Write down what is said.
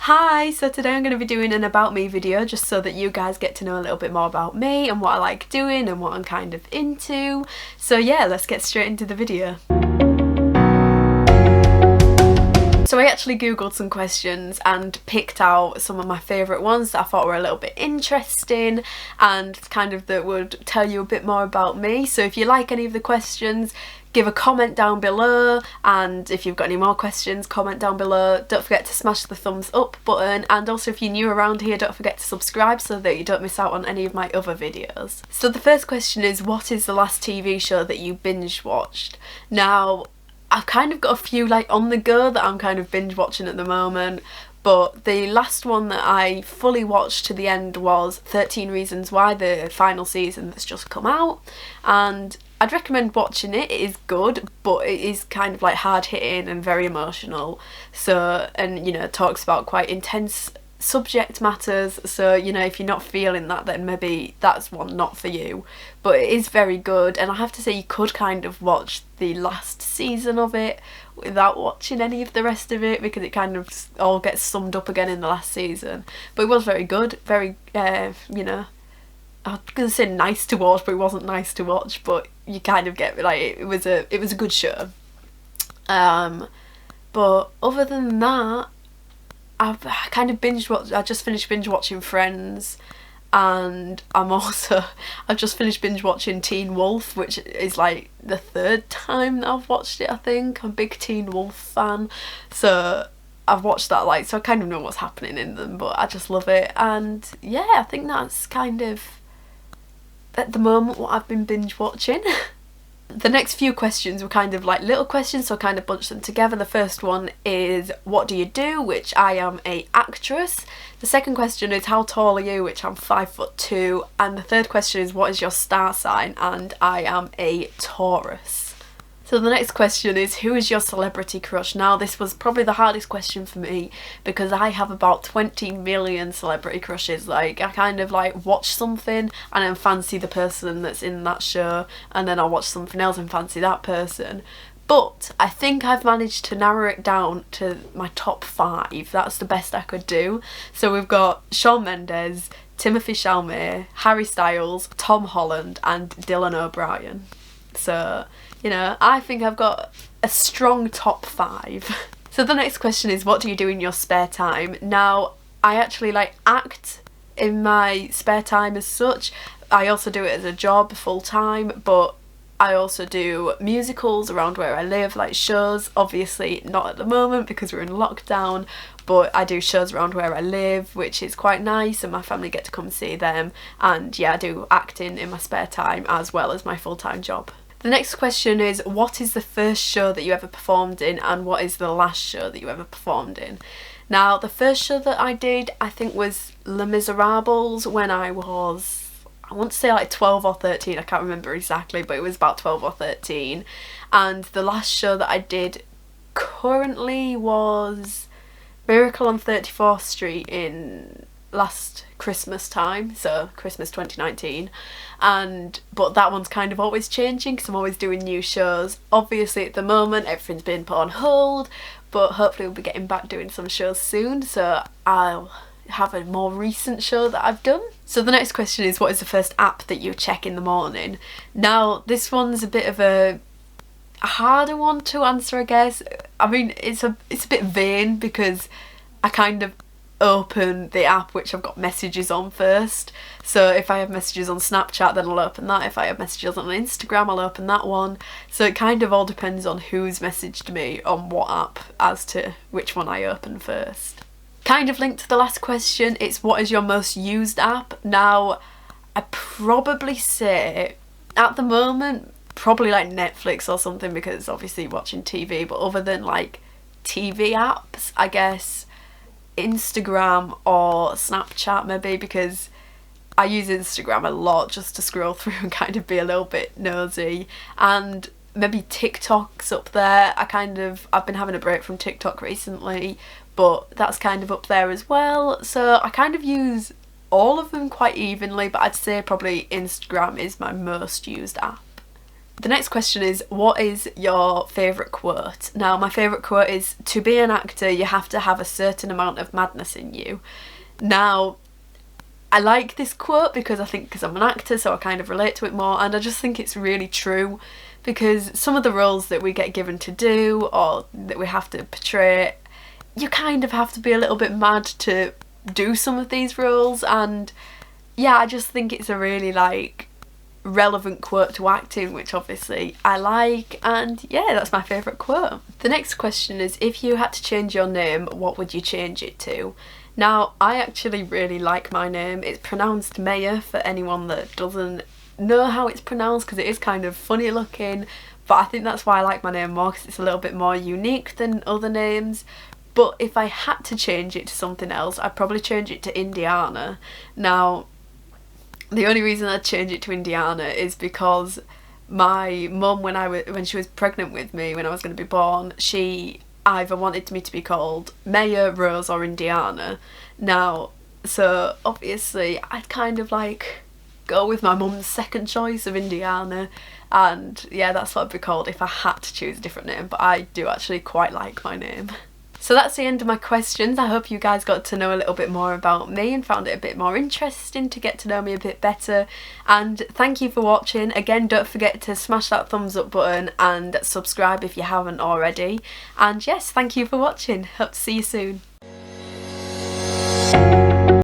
Hi, so today I'm going to be doing an about me video just so that you guys get to know a little bit more about me and what I like doing and what I'm kind of into. So yeah, let's get straight into the video. So I actually googled some questions and picked out some of my favourite ones that I thought were a little bit interesting and kind of that would tell you a bit more about me. So if you like any of the questions, give a comment down below, and if you've got any more questions, comment down below. Don't forget to smash the thumbs up button, and also if you're new around here, don't forget to subscribe so that you don't miss out on any of my other videos. So the first question is, what is the last TV show that you binge watched? Now, I've kind of got a few like on the go that I'm kind of binge watching at the moment, but the last one that I fully watched to the end was 13 Reasons Why, the final season that's just come out, and I'd recommend watching it. It is good, but it is kind of like hard hitting and very emotional, so, and you know, talks about quite intense subject matters, so you know, if you're not feeling that, then maybe that's one not for you. But it is very good, and I have to say you could kind of watch the last season of it without watching any of the rest of it, because it kind of all gets summed up again in the last season. But it was very good, very you know, I was gonna say nice to watch, but it wasn't nice to watch, but you kind of get like it was a good show. But other than that, I kind of I just finished binge watching Friends, and I've just finished binge watching Teen Wolf, which is like the third time that I've watched it, I think. I'm a big Teen Wolf fan, so I've watched that, like, so I kind of know what's happening in them, but I just love it. And yeah, I think that's kind of at the moment what I've been binge watching. The next few questions were kind of like little questions, so I kind of bunched them together. The first one is, what do you do? Which I am a actress. The second question is, how tall are you? Which I'm 5'2". And the third question is, what is your star sign? And I am a Taurus. So the next question is, who is your celebrity crush? Now, this was probably the hardest question for me because I have about 20 million celebrity crushes. Like, I kind of like watch something and then fancy the person that's in that show, and then I'll watch something else and fancy that person. But I think I've managed to narrow it down to my top 5. That's the best I could do. So we've got Shawn Mendes, Timothée Chalamet, Harry Styles, Tom Holland and Dylan O'Brien. So, you know, I think I've got a strong top 5. So the next question is, what do you do in your spare time? Now, I actually like act in my spare time as such. I also do it as a job full time, but I also do musicals around where I live, like shows. Obviously not at the moment because we're in lockdown, but I do shows around where I live, which is quite nice, and my family get to come see them. And yeah, I do acting in my spare time as well as my full-time job. The next question is, what is the first show that you ever performed in, and what is the last show that you ever performed in? Now, the first show that I did, I think, was Les Miserables when I was, I want to say like 12 or 13, I can't remember exactly, but it was about 12 or 13. And the last show that I did currently was Miracle on 34th Street in last Christmas time, so Christmas 2019. But that one's kind of always changing because I'm always doing new shows. Obviously at the moment everything's been put on hold, but hopefully we'll be getting back doing some shows soon, so I'll have a more recent show that I've done. So the next question is, what is the first app that you check in the morning? Now, this one's a bit of a harder one to answer, I guess. I mean, it's a bit vain because I kind of open the app which I've got messages on first. So if I have messages on Snapchat, then I'll open that. If I have messages on Instagram, I'll open that one. So it kind of all depends on who's messaged me on what app as to which one I open first. Kind of linked to the last question, it's what is your most used app? Now, I probably say at the moment probably like Netflix or something, because obviously watching TV, but other than like TV apps, I guess Instagram or Snapchat maybe, because I use Instagram a lot just to scroll through and kind of be a little bit nosy, and maybe TikTok's up there. I've been having a break from TikTok recently, but that's kind of up there as well. So I kind of use all of them quite evenly, but I'd say probably Instagram is my most used app. The next question is, what is your favourite quote? Now, my favourite quote is, to be an actor you have to have a certain amount of madness in you. Now, I like this quote because I'm an actor, so I kind of relate to it more, and I just think it's really true, because some of the roles that we get given to do or that we have to portray, you kind of have to be a little bit mad to do some of these roles. And yeah, I just think it's a really like relevant quote to acting, which obviously I like, and yeah, that's my favourite quote. The next question is, if you had to change your name, what would you change it to? Now, I actually really like my name. It's pronounced Maia for anyone that doesn't know how it's pronounced, because it is kind of funny looking, but I think that's why I like my name more, because it's a little bit more unique than other names. But if I had to change it to something else, I'd probably change it to Indiana. Now, the only reason I'd change it to Indiana is because my mum, when she was pregnant with me, when I was going to be born, she either wanted me to be called Maia, Rose or Indiana. Now, so obviously I'd kind of like go with my mum's second choice of Indiana, and yeah, that's what I'd be called if I had to choose a different name, but I do actually quite like my name. So that's the end of my questions. I hope you guys got to know a little bit more about me and found it a bit more interesting to get to know me a bit better. And thank you for watching. Again, don't forget to smash that thumbs up button and subscribe if you haven't already. And yes, thank you for watching. Hope to see you soon.